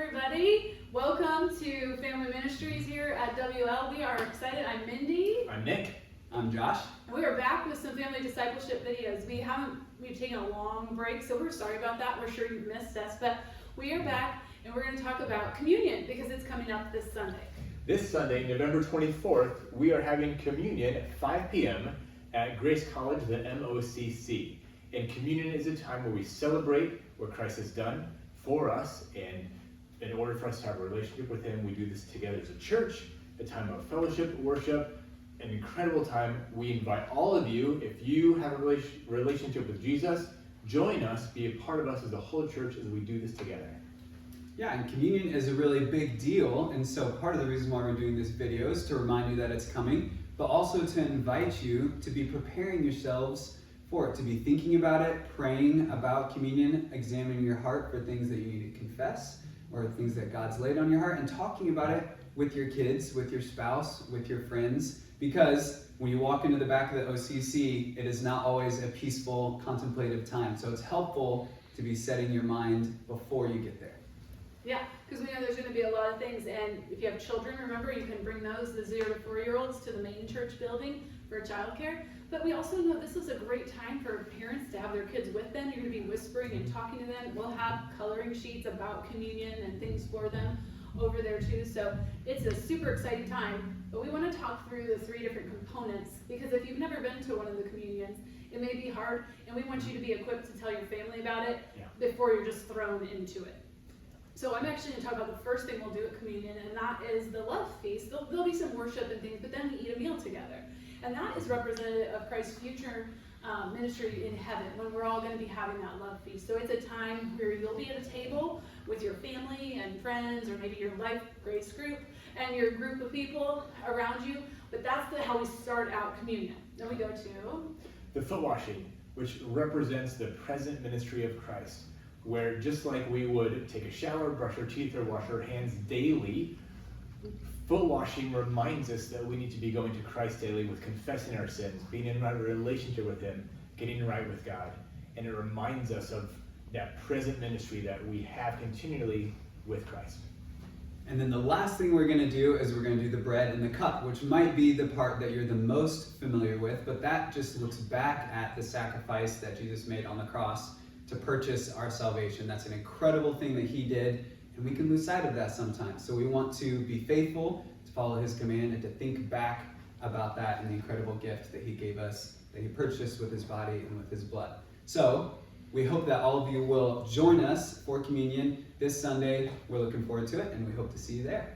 everybody. Welcome to Family Ministries here at WL. We are excited. I'm Mindy. I'm Nick. I'm Josh. And we are back with some family discipleship videos. We've taken a long break, so we're sorry about that. We're sure you've missed us, but we are back and we're going to talk about communion because it's coming up this Sunday. This Sunday, November 24th, we are having communion at 5 p.m. at Grace College, the MOCC. And communion is a time where we celebrate what Christ has done for us, and in order for us to have a relationship with Him, we do this together as a church, a time of fellowship, worship, an incredible time. We invite all of you, if you have a relationship with Jesus, join us, be a part of us as a whole church as we do this together. Yeah, and communion is a really big deal, and so part of the reason why we're doing this video is to remind you that it's coming, but also to invite you to be preparing yourselves for it, to be thinking about it, praying about communion, examining your heart for things that you need to confess, or things that God's laid on your heart, and talking about it with your kids, with your spouse, with your friends, because when you walk into the back of the OCC, it is not always a peaceful, contemplative time. So it's helpful to be setting your mind before you get there. Yeah, because we know there's going to be a lot of things, and if you have children, remember, you can bring those, the 0 to 4-year-olds, to the main church building for childcare. But we also know this is a great time for parents to have their kids with them. You're going to be whispering and talking to them. We'll have coloring sheets about communion and things for them over there too. So it's a super exciting time. But we want to talk through the 3 different components, because if you've never been to one of the communions, it may be hard, and we want you to be equipped to tell your family about it before you're just thrown into it. So I'm actually going to talk about the first thing we'll do at communion, and that is the love feast. There'll be some worship and things, but then we eat a meal together. And that is representative of Christ's future ministry in heaven, when we're all going to be having that love feast. So it's a time where you'll be at a table with your family and friends, or maybe your life grace group and your group of people around you. But that's how we start out communion. Then we go to the foot washing, which represents the present ministry of Christ, where just like we would take a shower, brush our teeth, or wash our hands daily, foot washing reminds us that we need to be going to Christ daily with confessing our sins, being in right relationship with Him, getting right with God. And it reminds us of that present ministry that we have continually with Christ. And then the last thing we're going to do is we're going to do the bread and the cup, which might be the part that you're the most familiar with, but that just looks back at the sacrifice that Jesus made on the cross to purchase our salvation. That's an incredible thing that He did, and we can lose sight of that sometimes. So we want to be faithful, to follow His command, and to think back about that and the incredible gift that He gave us, that He purchased with His body and with His blood. So we hope that all of you will join us for communion this Sunday. We're looking forward to it, and we hope to see you there.